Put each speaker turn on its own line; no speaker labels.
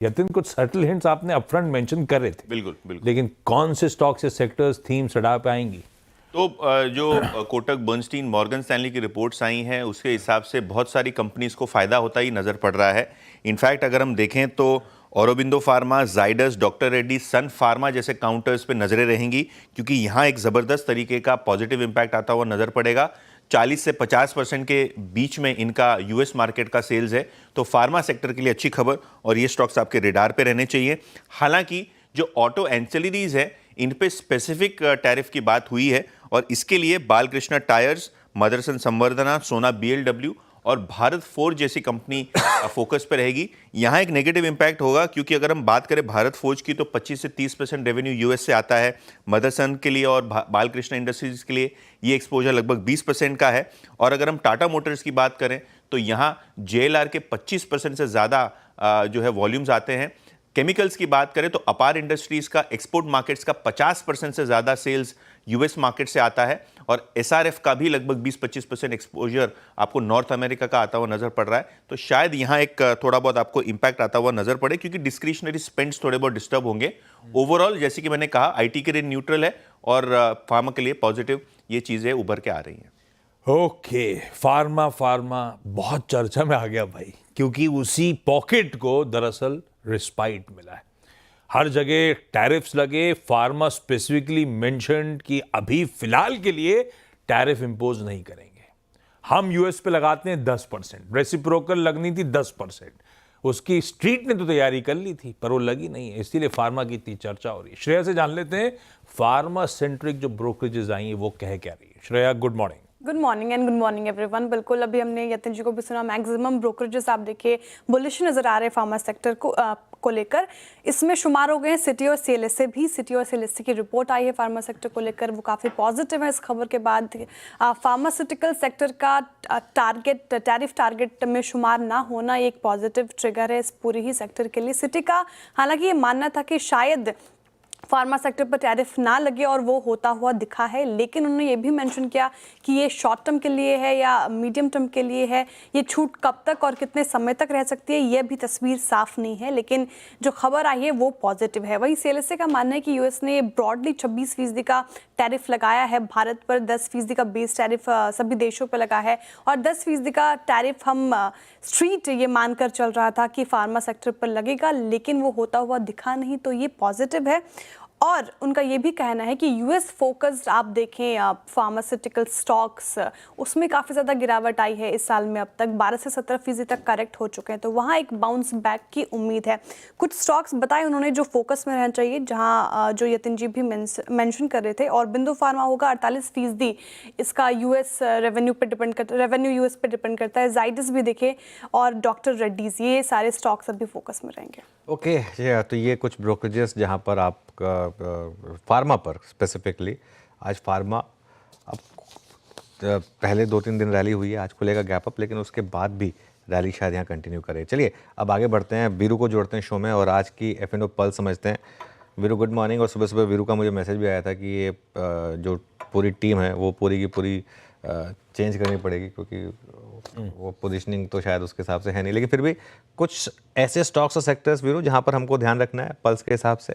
यतिन, कुछ subtle hints आपने upfront mention कर रहे थे।
बिल्कुल बिल्कुल।
लेकिन कौन से स्टॉक्स या सेक्टर्स थीम सड़ा पे आएंगी?
तो जो कोटक, बर्नस्टीन, मॉर्गन स्टैनली की रिपोर्ट्स आई हैं उसके हिसाब से बहुत सारी कंपनीज को फायदा होता ही नजर पड़ रहा है। इनफैक्ट अगर हम देखें तो औरोबिंदो फार्मा, जाइडस, डॉक्टर रेड्डी, सन फार्मा जैसे काउंटर्स पे नजरें रहेंगी, क्योंकि यहाँ एक जबरदस्त तरीके का पॉजिटिव इंपैक्ट आता हुआ नजर पड़ेगा। 40 से 50% के बीच में इनका यूएस मार्केट का सेल्स है, तो फार्मा सेक्टर के लिए अच्छी खबर और ये स्टॉक्स आपके रेडार पे रहने चाहिए। हालांकि जो ऑटो एंसिलरीज है इन पे स्पेसिफिक टैरिफ की बात हुई है और इसके लिए बालकृष्ण टायर्स, मदरसन संवर्धना, सोना बीएलडब्ल्यू और भारत फोर्ज जैसी कंपनी फोकस पे रहेगी। यहाँ एक नेगेटिव इंपैक्ट होगा, क्योंकि अगर हम बात करें भारत फोर्ज की तो 25 से 30% रेवेन्यू यूएस से आता है। मदरसन के लिए और बालकृष्ण इंडस्ट्रीज के लिए ये एक्सपोजर लगभग 20% का है। और अगर हम टाटा मोटर्स की बात करें तो यहाँ जेएलआर के 25% से ज़्यादा जो है वॉल्यूम्स आते हैं। केमिकल्स की बात करें तो अपार इंडस्ट्रीज का एक्सपोर्ट मार्केट्स का 50% से ज़्यादा सेल्स यूएस मार्केट से आता है और एसआरएफ का भी लगभग 20-25% एक्सपोजर आपको नॉर्थ अमेरिका का आता हुआ नजर पड़ रहा है। तो शायद यहाँ एक थोड़ा बहुत आपको इंपैक्ट आता हुआ नजर पड़े, क्योंकि डिस्क्रिशनरी स्पेंड्स थोड़े बहुत डिस्टर्ब होंगे। ओवरऑल जैसे कि मैंने कहा, आईटी के लिए न्यूट्रल है और फार्मा के लिए पॉजिटिव ये चीज़ें उभर के आ रही हैं।
ओके, फार्मा बहुत चर्चा में आ गया भाई, क्योंकि उसी पॉकेट को दरअसल रिस्पाइट मिला है। हर जगह टैरिफ्स लगे, फार्मा स्पेसिफिकली मेंशन्ड कि अभी फिलहाल के लिए टैरिफ इंपोज नहीं करेंगे। हम यूएस पे लगाते हैं 10%, रेसिप्रोकल लगनी थी 10%। उसकी स्ट्रीट ने तो तैयारी कर ली थी पर वो लगी नहीं है, इसीलिए फार्मा की इतनी चर्चा हो रही है। श्रेया से जान लेते हैं फार्मा सेंट्रिक जो ब्रोकरेजेस आई हैं वो कह क्या रही है। Shreya, good morning.
Good morning and good morning everyone. बिल्कुल, अभी हमने यतिन जी को भी सुना, मैक्सिमम ब्रोकरेजेस आप देखिए बुलिश नजर आ रहे हैं फार्मा सेक्टर को लेकर। इसमें शुमार हो गए हैं सिटी और सीएलएसए भी। सिटी और सीएलएसए की रिपोर्ट आई है फार्मा सेक्टर को लेकर, वो काफ़ी पॉजिटिव है। इस खबर के बाद फार्मास्यूटिकल सेक्टर का टैरिफ टारगेट में शुमार ना होना एक पॉजिटिव ट्रिगर है इस पूरी ही सेक्टर के लिए। सिटी का हालांकि ये मानना था कि शायद फार्मा सेक्टर पर टैरिफ ना लगे और वो होता हुआ दिखा है, लेकिन उन्होंने ये भी मेंशन किया कि ये शॉर्ट टर्म के लिए है या मीडियम टर्म के लिए है। ये छूट कब तक और कितने समय तक रह सकती है ये भी तस्वीर साफ नहीं है, लेकिन जो खबर आई है वो पॉजिटिव है। वहीं सीएलएसए का मानना है कि यूएस ने ब्रॉडली 26% का टैरिफ लगाया है भारत पर, 10% का बेस टैरिफ सभी देशों पर लगा है और 10% का टैरिफ हम स्ट्रीट ये मानकर चल रहा था कि फार्मा सेक्टर पर लगेगा, लेकिन वो होता हुआ दिखा नहीं, तो ये पॉजिटिव है। और उनका ये भी कहना है कि यूएस फोकस्ड आप देखें फार्मास्यूटिकल स्टॉक्स, उसमें काफ़ी ज़्यादा गिरावट आई है इस साल में। अब तक 12 से 17% तक करेक्ट हो चुके हैं, तो वहाँ एक बाउंस बैक की उम्मीद है। कुछ स्टॉक्स बताए उन्होंने जो फोकस में रहना चाहिए, जहाँ जो यतिन जी भी मेंशन कर रहे थे। और बिंदु फार्मा होगा 48%, इसका यूएस रेवेन्यू पे डिपेंड करता है, रेवेन्यू यूएस पे डिपेंड करता है। जाइडस भी देखे और डॉक्टर रेड्डीज, ये सारे स्टॉक्स अभी फोकस में रहेंगे।
ओके, तो ये कुछ ब्रोकरेजेस जहाँ पर आप फार्मा पर स्पेसिफिकली, आज फार्मा अब पहले 2-3 दिन रैली हुई है, आज खुलेगा गैप अप, लेकिन उसके बाद भी रैली शायद यहाँ कंटिन्यू करे। चलिए अब आगे बढ़ते हैं, वीरू को जोड़ते हैं शो में और आज की F&O पल्स समझते हैं। Veeru, good morning. और सुबह सुबह वीरू का मुझे मैसेज भी आया था कि ये जो पूरी टीम है वो पूरी की पूरी चेंज करनी पड़ेगी, क्योंकि वो पोजीशनिंग तो शायद उसके हिसाब से है नहीं, लेकिन फिर भी कुछ ऐसे स्टॉक्स और सेक्टर्स वीरू जहाँ पर हमको ध्यान रखना है पल्स के हिसाब से।